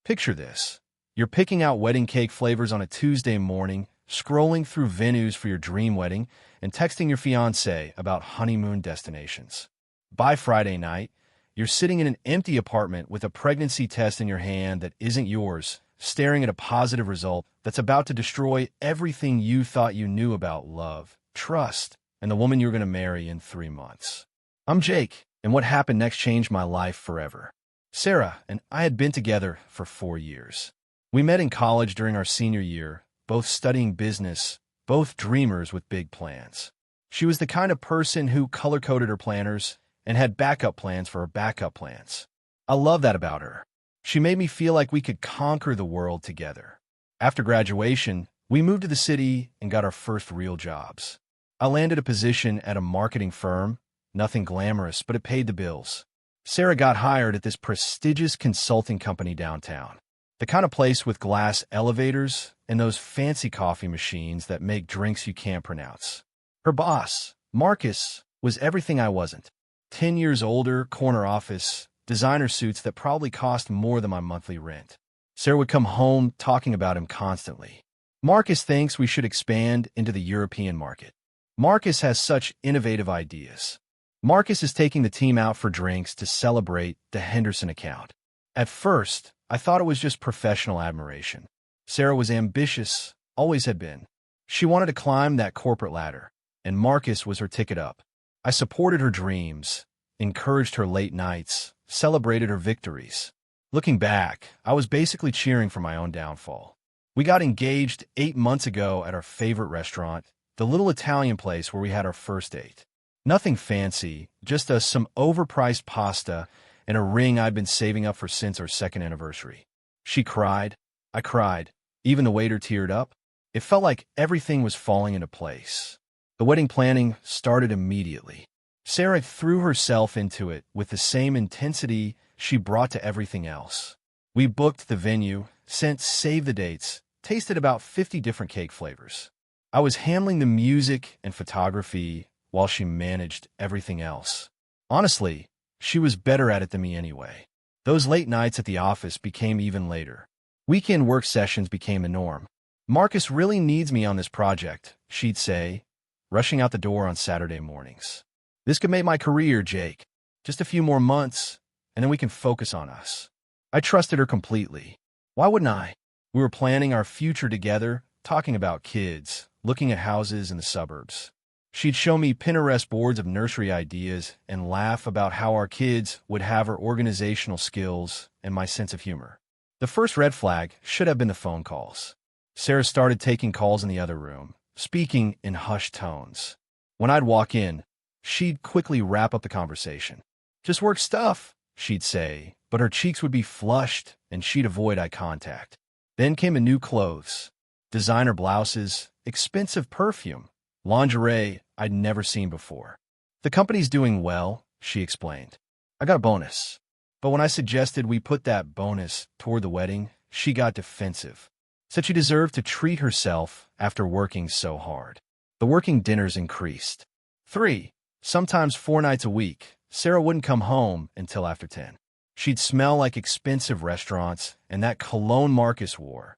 Picture this. You're picking out wedding cake flavors on a Tuesday morning, scrolling through venues for your dream wedding, and texting your fiancé about honeymoon destinations. By Friday night, you're sitting in an empty apartment with a pregnancy test in your hand that isn't yours, staring at a positive result that's about to destroy everything you thought you knew about love, trust, and the woman you're going to marry in 3 months. I'm Jake, and what happened next changed my life forever. Sarah and I had been together for 4 years. We met in college during our senior year, both studying business, both dreamers with big plans. She was the kind of person who color-coded her planners and had backup plans for her backup plans. I love that about her. She made me feel like we could conquer the world together. After graduation, we moved to the city and got our first real jobs. I landed a position at a marketing firm, nothing glamorous, but it paid the bills. Sarah got hired at this prestigious consulting company downtown. The kind of place with glass elevators and those fancy coffee machines that make drinks you can't pronounce. Her boss, Marcus, was everything I wasn't. 10 years older, corner office, designer suits that probably cost more than my monthly rent. Sarah would come home talking about him constantly. Marcus thinks we should expand into the European market. Marcus has such innovative ideas. Marcus is taking the team out for drinks to celebrate the Henderson account. At first, I thought it was just professional admiration. Sarah was ambitious, always had been. She wanted to climb that corporate ladder, and Marcus was her ticket up. I supported her dreams, encouraged her late nights, celebrated her victories. Looking back, I was basically cheering for my own downfall. We got engaged 8 months ago at our favorite restaurant, the little Italian place where we had our first date. Nothing fancy, just some overpriced pasta and a ring I'd been saving up for since our second anniversary. She cried. I cried. Even the waiter teared up. It felt like everything was falling into place. The wedding planning started immediately. Sarah threw herself into it with the same intensity she brought to everything else. We booked the venue, sent save the dates, tasted about 50 different cake flavors. I was handling the music and photography while she managed everything else. Honestly, she was better at it than me anyway. Those late nights at the office became even later. Weekend work sessions became the norm. Marcus really needs me on this project, she'd say, rushing out the door on Saturday mornings. This could make my career, Jake. Just a few more months, and then we can focus on us. I trusted her completely. Why wouldn't I? We were planning our future together, talking about kids, looking at houses in the suburbs. She'd show me Pinterest boards of nursery ideas and laugh about how our kids would have her organizational skills and my sense of humor. The first red flag should have been the phone calls. Sarah started taking calls in the other room, speaking in hushed tones. When I'd walk in, she'd quickly wrap up the conversation. Just work stuff, she'd say, but her cheeks would be flushed and she'd avoid eye contact. Then came a new clothes, designer blouses, expensive perfume, lingerie I'd never seen before. The company's doing well, she explained. I got a bonus. But when I suggested we put that bonus toward the wedding, she got defensive. Said she deserved to treat herself after working so hard. The working dinners increased. 3, sometimes 4 nights a week, Sarah wouldn't come home until after 10. She'd smell like expensive restaurants and that cologne Marcus wore.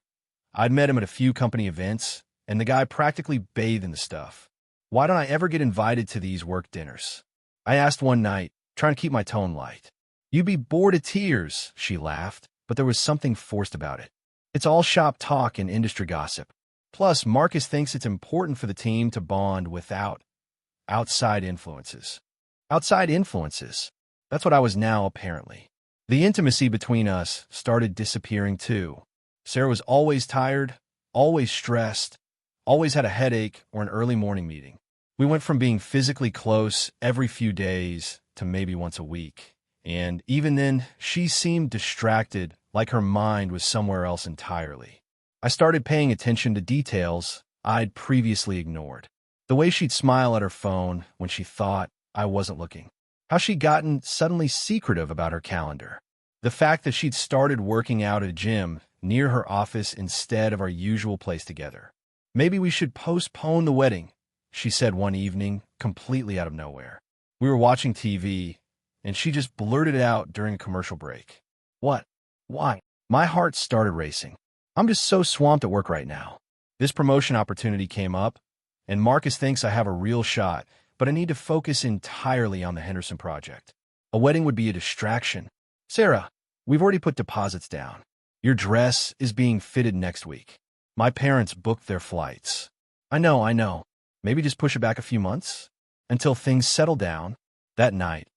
I'd met him at a few company events, and the guy practically bathed in the stuff. Why don't I ever get invited to these work dinners? I asked one night, trying to keep my tone light. You'd be bored to tears, she laughed, but there was something forced about it. It's all shop talk and industry gossip. Plus, Marcus thinks it's important for the team to bond without outside influences. Outside influences. That's what I was now, apparently. The intimacy between us started disappearing too. Sarah was always tired, always stressed, always had a headache or an early morning meeting. We went from being physically close every few days to maybe once a week. And even then, she seemed distracted, like her mind was somewhere else entirely. I started paying attention to details I'd previously ignored. The way she'd smile at her phone when she thought I wasn't looking. How she'd gotten suddenly secretive about her calendar. The fact that she'd started working out at a gym near her office instead of our usual place together. Maybe we should postpone the wedding, she said one evening, completely out of nowhere. We were watching TV, and she just blurted it out during a commercial break. What? Why? My heart started racing. I'm just so swamped at work right now. This promotion opportunity came up, and Marcus thinks I have a real shot, but I need to focus entirely on the Henderson project. A wedding would be a distraction. Sarah, we've already put deposits down. Your dress is being fitted next week. My parents booked their flights. I know. Maybe just push it back a few months? Until things settle down. That night,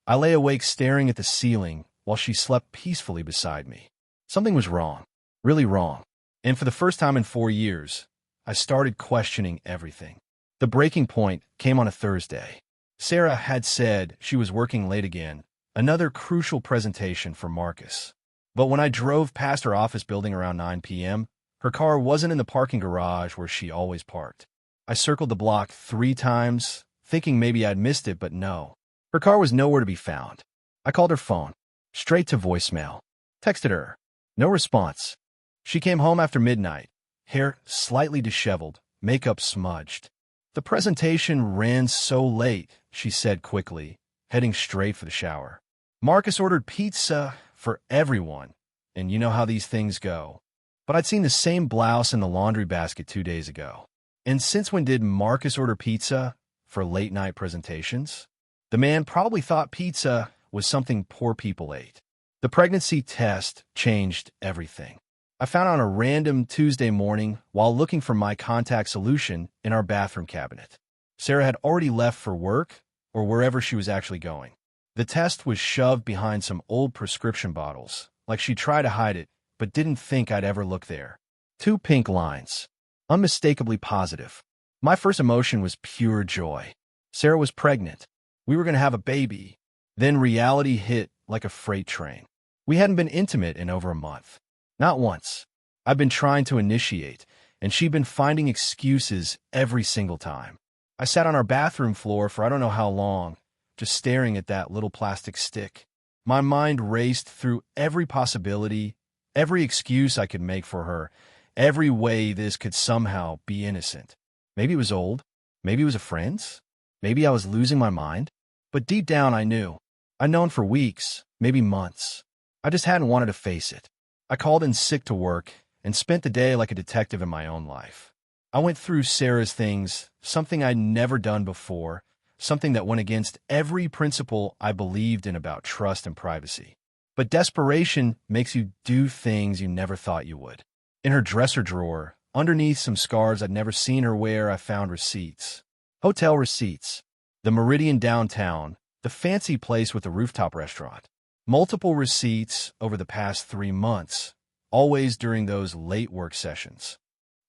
I lay awake staring at the ceiling while she slept peacefully beside me. Something was wrong. Really wrong. And for the first time in 4 years, I started questioning everything. The breaking point came on a Thursday. Sarah had said she was working late again, another crucial presentation for Marcus. But when I drove past her office building around 9 p.m., her car wasn't in the parking garage where she always parked. I circled the block 3 times, thinking maybe I'd missed it, but no. Her car was nowhere to be found. I called her phone, straight to voicemail. Texted her. No response. She came home after midnight, hair slightly disheveled, makeup smudged. The presentation ran so late, she said quickly, heading straight for the shower. Marcus ordered pizza for everyone, and you know how these things go. But I'd seen the same blouse in the laundry basket 2 days ago. And since when did Marcus order pizza for late-night presentations? The man probably thought pizza was something poor people ate. The pregnancy test changed everything. I found on a random Tuesday morning while looking for my contact solution in our bathroom cabinet. Sarah had already left for work or wherever she was actually going. The test was shoved behind some old prescription bottles, like she tried to hide it, but didn't think I'd ever look there. 2 pink lines. Unmistakably positive. My first emotion was pure joy. Sarah was pregnant. We were going to have a baby. Then reality hit like a freight train. We hadn't been intimate in over a month. Not once. I've been trying to initiate, and she'd been finding excuses every single time. I sat on our bathroom floor for I don't know how long, just staring at that little plastic stick. My mind raced through every possibility, every excuse I could make for her, every way this could somehow be innocent. Maybe it was old. Maybe it was a friend's. Maybe I was losing my mind. But deep down I knew. I'd known for weeks, maybe months. I just hadn't wanted to face it. I called in sick to work and spent the day like a detective in my own life. I went through Sarah's things, something I'd never done before, something that went against every principle I believed in about trust and privacy. But desperation makes you do things you never thought you would. In her dresser drawer, underneath some scarves I'd never seen her wear, I found receipts. Hotel receipts. The Meridian downtown, the fancy place with the rooftop restaurant. Multiple receipts over the past 3 months, always during those late work sessions.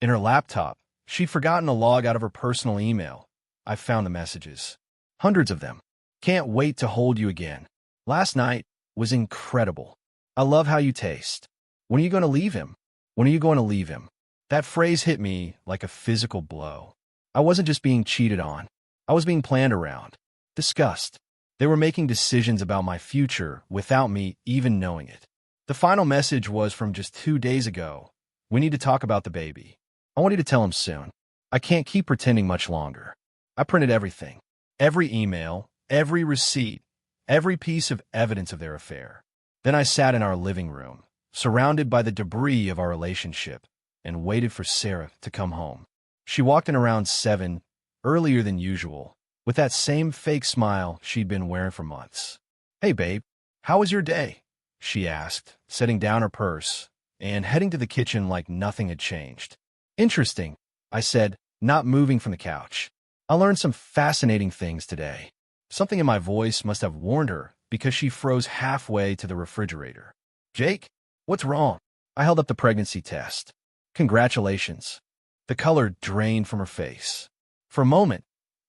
In her laptop, she'd forgotten to log out of her personal email. I found the messages. Hundreds of them. Can't wait to hold you again. Last night was incredible. I love how you taste. When are you going to leave him? When are you going to leave him? That phrase hit me like a physical blow. I wasn't just being cheated on. I was being planned around, discussed. They were making decisions about my future without me even knowing it. The final message was from just 2 days ago. We need to talk about the baby. I want you to tell him soon. I can't keep pretending much longer. I printed everything. Every email, every receipt, every piece of evidence of their affair. Then I sat in our living room, surrounded by the debris of our relationship, and waited for Sarah to come home. She walked in around 7, earlier than usual, with that same fake smile she'd been wearing for months. "Hey, babe, how was your day?" she asked, setting down her purse and heading to the kitchen like nothing had changed. "Interesting," I said, not moving from the couch. "I learned some fascinating things today." Something in my voice must have warned her because she froze halfway to the refrigerator. "Jake, what's wrong?" I held up the pregnancy test. "Congratulations." The color drained from her face. For a moment,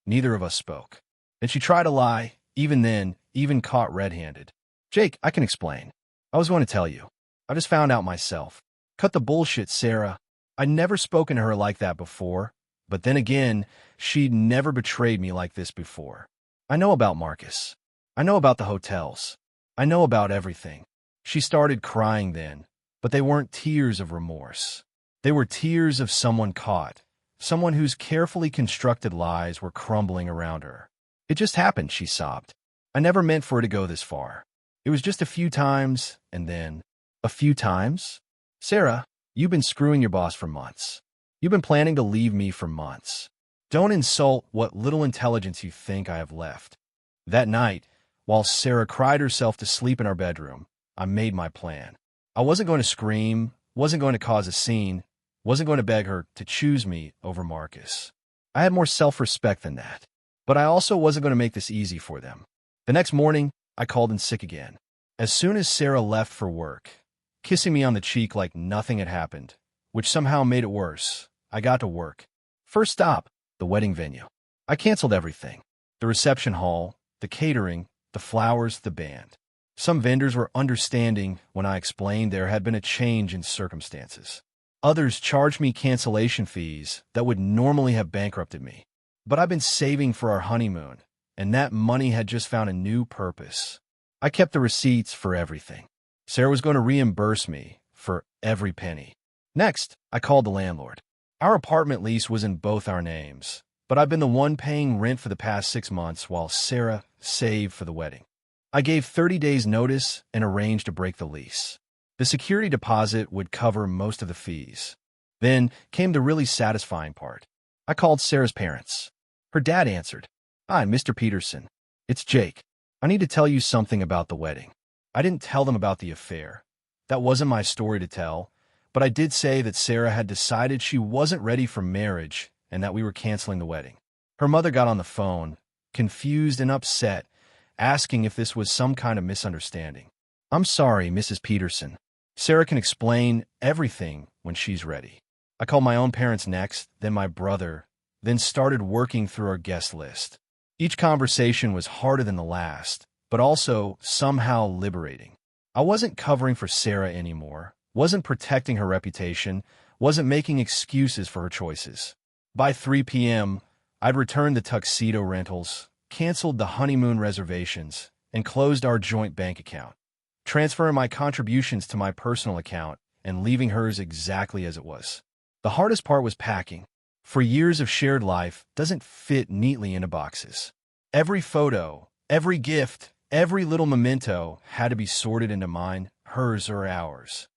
neither of us spoke. Then she tried to lie, even then, even caught red-handed. "Jake, I can explain. I was going to tell you. I just found out myself." "Cut the bullshit, Sarah." I'd never spoken to her like that before, but then again, she'd never betrayed me like this before. "I know about Marcus. I know about the hotels. I know about everything." She started crying then, but they weren't tears of remorse. They were tears of someone caught, someone whose carefully constructed lies were crumbling around her. "It just happened," she sobbed. "I never meant for it to go this far. It was just a few times, and then..." A few times? Sarah, you've been screwing your boss for months. You've been planning to leave me for months. Don't insult what little intelligence you think I have left. That night, while Sarah cried herself to sleep in our bedroom, I made my plan. I wasn't going to scream, wasn't going to cause a scene, wasn't going to beg her to choose me over Marcus. I had more self-respect than that. But I also wasn't going to make this easy for them. The next morning, I called in sick again. As soon as Sarah left for work, kissing me on the cheek like nothing had happened, which somehow made it worse, I got to work. First stop, the wedding venue. I canceled everything. The reception hall, the catering, the flowers, the band. Some vendors were understanding when I explained there had been a change in circumstances. Others charged me cancellation fees that would normally have bankrupted me. But I've been saving for our honeymoon, and that money had just found a new purpose. I kept the receipts for everything. Sarah was going to reimburse me for every penny. Next, I called the landlord. Our apartment lease was in both our names, but I've been the one paying rent for the past 6 months while Sarah saved for the wedding. I gave 30 days notice and arranged to break the lease. The security deposit would cover most of the fees. Then came the really satisfying part. I called Sarah's parents. Her dad answered. "Hi, Mr. Peterson. It's Jake. I need to tell you something about the wedding." I didn't tell them about the affair. That wasn't my story to tell, but I did say that Sarah had decided she wasn't ready for marriage and that we were canceling the wedding. Her mother got on the phone, confused and upset, asking if this was some kind of misunderstanding. "I'm sorry, Mrs. Peterson. Sarah can explain everything when she's ready." I called my own parents next, then my brother, then started working through our guest list. Each conversation was harder than the last, but also somehow liberating. I wasn't covering for Sarah anymore, wasn't protecting her reputation, wasn't making excuses for her choices. By 3 p.m., I'd returned the tuxedo rentals, canceled the honeymoon reservations, and closed our joint bank account, transferring my contributions to my personal account and leaving hers exactly as it was. The hardest part was packing. For years of shared life doesn't fit neatly into boxes. Every photo, every gift, every little memento had to be sorted into mine, hers, or ours.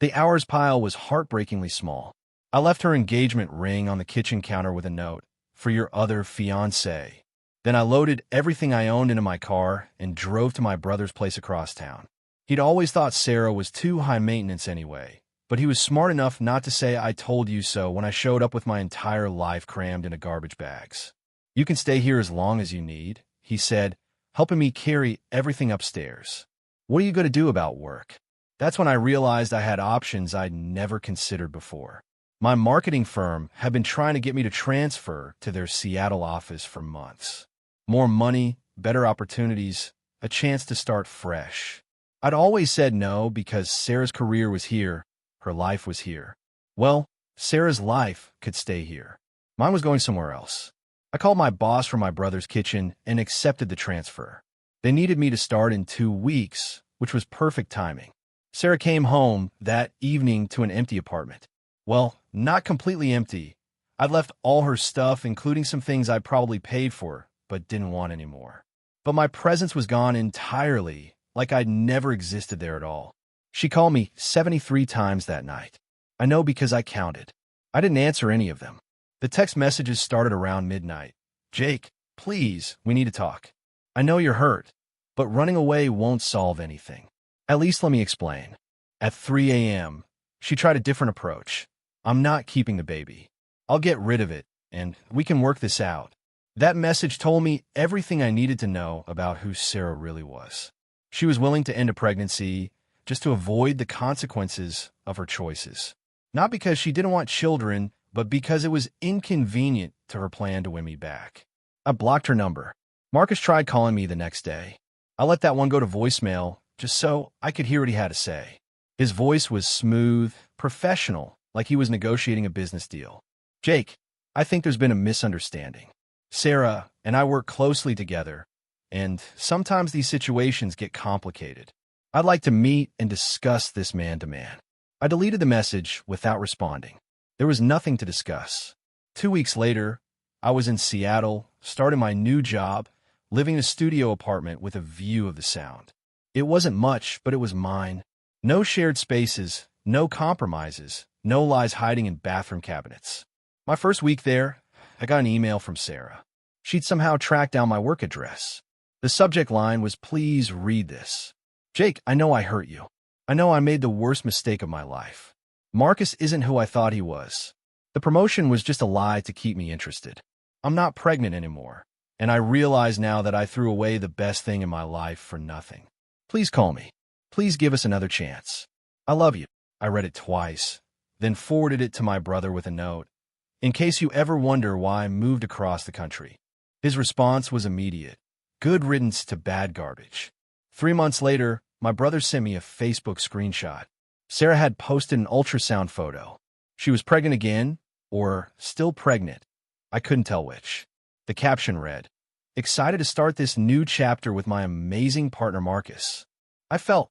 The ours pile was heartbreakingly small. I left her engagement ring on the kitchen counter with a note, "For your other fiancé." Then I loaded everything I owned into my car and drove to my brother's place across town. He'd always thought Sarah was too high maintenance anyway, but he was smart enough not to say "I told you so" when I showed up with my entire life crammed into garbage bags. "You can stay here as long as you need," he said, helping me carry everything upstairs. "What are you going to do about work?" That's when I realized I had options I'd never considered before. My marketing firm had been trying to get me to transfer to their Seattle office for months. More money, better opportunities, a chance to start fresh. I'd always said no because Sarah's career was here, her life was here. Well, Sarah's life could stay here. Mine was going somewhere else. I called my boss from my brother's kitchen and accepted the transfer. They needed me to start in 2 weeks, which was perfect timing. Sarah came home that evening to an empty apartment. Well, not completely empty. I'd left all her stuff, including some things I probably paid for, but didn't want anymore. But my presence was gone entirely, like I'd never existed there at all. She called me 73 times that night. I know because I counted. I didn't answer any of them. The text messages started around midnight. "Jake, please, we need to talk. I know you're hurt, but running away won't solve anything. At least let me explain." At 3 a.m., she tried a different approach. "I'm not keeping the baby. I'll get rid of it, and we can work this out." That message told me everything I needed to know about who Sarah really was. She was willing to end a pregnancy just to avoid the consequences of her choices. Not because she didn't want children, but because it was inconvenient to her plan to win me back. I blocked her number. Marcus tried calling me the next day. I let that one go to voicemail just so I could hear what he had to say. His voice was smooth, professional, like he was negotiating a business deal. "Jake, I think there's been a misunderstanding. Sarah and I work closely together, and sometimes these situations get complicated. I'd like to meet and discuss this man-to-man." I deleted the message without responding. There was nothing to discuss. 2 weeks later, I was in Seattle, starting my new job, living in a studio apartment with a view of the Sound. It wasn't much, but it was mine. No shared spaces, no compromises, no lies hiding in bathroom cabinets. My first week there, I got an email from Sarah. She'd somehow tracked down my work address. The subject line was, "Please read this. Jake, I know I hurt you. I know I made the worst mistake of my life. Marcus isn't who I thought he was. The promotion was just a lie to keep me interested. I'm not pregnant anymore, and I realize now that I threw away the best thing in my life for nothing. Please call me. Please give us another chance. I love you." I read it twice, then forwarded it to my brother with a note, "In case you ever wonder why I moved across the country." His response was immediate. Good riddance to bad garbage. 3 months later, my brother sent me a Facebook screenshot. Sarah had posted an ultrasound photo. She was pregnant again, or still pregnant. I couldn't tell which. The caption read, "Excited to start this new chapter with my amazing partner Marcus." I felt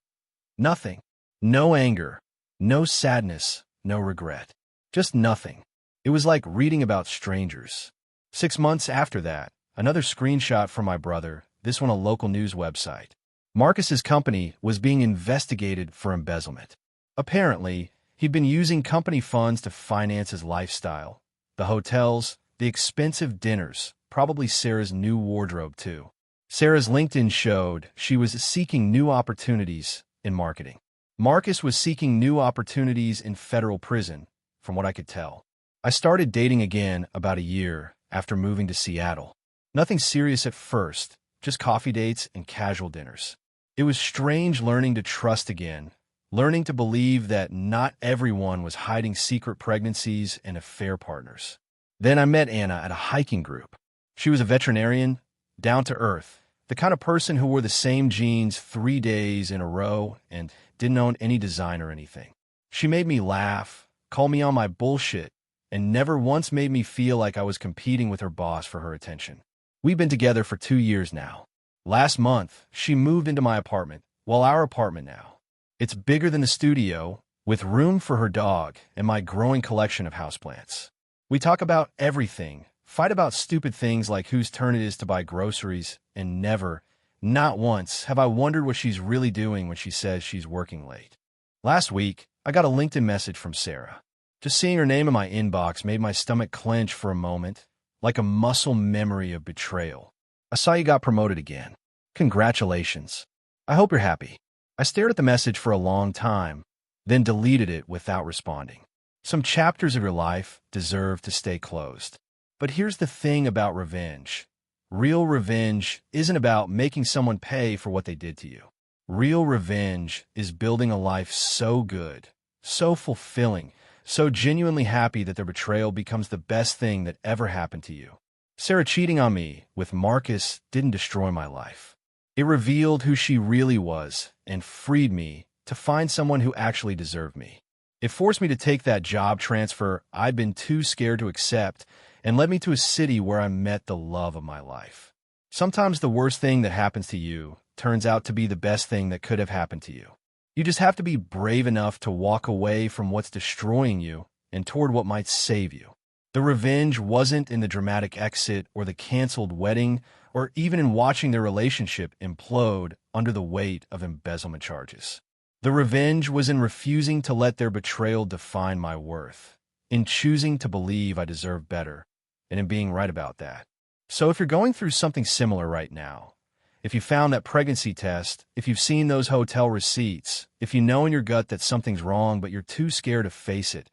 nothing. No anger, no sadness, no regret. Just nothing. It was like reading about strangers. 6 months after that, another screenshot from my brother, this one a local news website. Marcus's company was being investigated for embezzlement. Apparently, he'd been using company funds to finance his lifestyle. The hotels, the expensive dinners, probably Sarah's new wardrobe too. Sarah's LinkedIn showed she was seeking new opportunities in marketing. Marcus was seeking new opportunities in federal prison, from what I could tell. I started dating again about a year after moving to Seattle. Nothing serious at first, just coffee dates and casual dinners. It was strange learning to trust again, learning to believe that not everyone was hiding secret pregnancies and affair partners. Then I met Anna at a hiking group. She was a veterinarian, down to earth, the kind of person who wore the same jeans 3 days in a row and didn't own any design or anything. She made me laugh, called me on my bullshit, and never once made me feel like I was competing with her boss for her attention. We've been together for 2 years now. Last month, she moved into my apartment, well, our apartment now. It's bigger than the studio, with room for her dog and my growing collection of houseplants. We talk about everything, fight about stupid things like whose turn it is to buy groceries, and never, not once, have I wondered what she's really doing when she says she's working late. Last week, I got a LinkedIn message from Sarah. Just seeing her name in my inbox made my stomach clench for a moment, like a muscle memory of betrayal. "I saw you got promoted again. Congratulations. I hope you're happy." I stared at the message for a long time, then deleted it without responding. Some chapters of your life deserve to stay closed. But here's the thing about revenge. Real revenge isn't about making someone pay for what they did to you. Real revenge is building a life so good, so fulfilling, so genuinely happy that their betrayal becomes the best thing that ever happened to you. Sarah cheating on me with Marcus didn't destroy my life. It revealed who she really was and freed me to find someone who actually deserved me. It forced me to take that job transfer I'd been too scared to accept and led me to a city where I met the love of my life. Sometimes the worst thing that happens to you turns out to be the best thing that could have happened to you. You just have to be brave enough to walk away from what's destroying you and toward what might save you. The revenge wasn't in the dramatic exit or the canceled wedding or even in watching their relationship implode under the weight of embezzlement charges. The revenge was in refusing to let their betrayal define my worth, in choosing to believe I deserve better, and in being right about that. So if you're going through something similar right now, if you found that pregnancy test, if you've seen those hotel receipts, if you know in your gut that something's wrong but you're too scared to face it,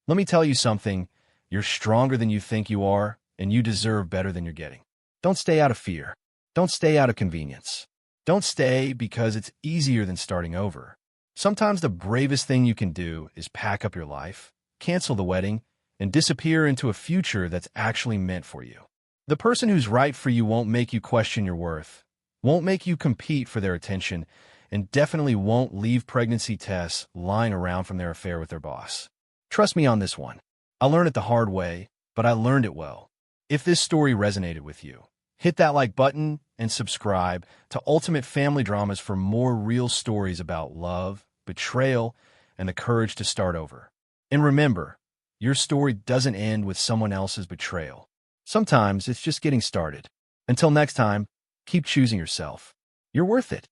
let me tell you something. You're stronger than you think you are, and you deserve better than you're getting. Don't stay out of fear. Don't stay out of convenience. Don't stay because it's easier than starting over. Sometimes the bravest thing you can do is pack up your life, cancel the wedding, and disappear into a future that's actually meant for you. The person who's right for you won't make you question your worth, won't make you compete for their attention, and definitely won't leave pregnancy tests lying around from their affair with their boss. Trust me on this one. I learned it the hard way, but I learned it well. If this story resonated with you, hit that like button and subscribe to Ultimate Family Dramas for more real stories about love, betrayal, and the courage to start over. And remember, your story doesn't end with someone else's betrayal. Sometimes it's just getting started. Until next time, keep choosing yourself. You're worth it.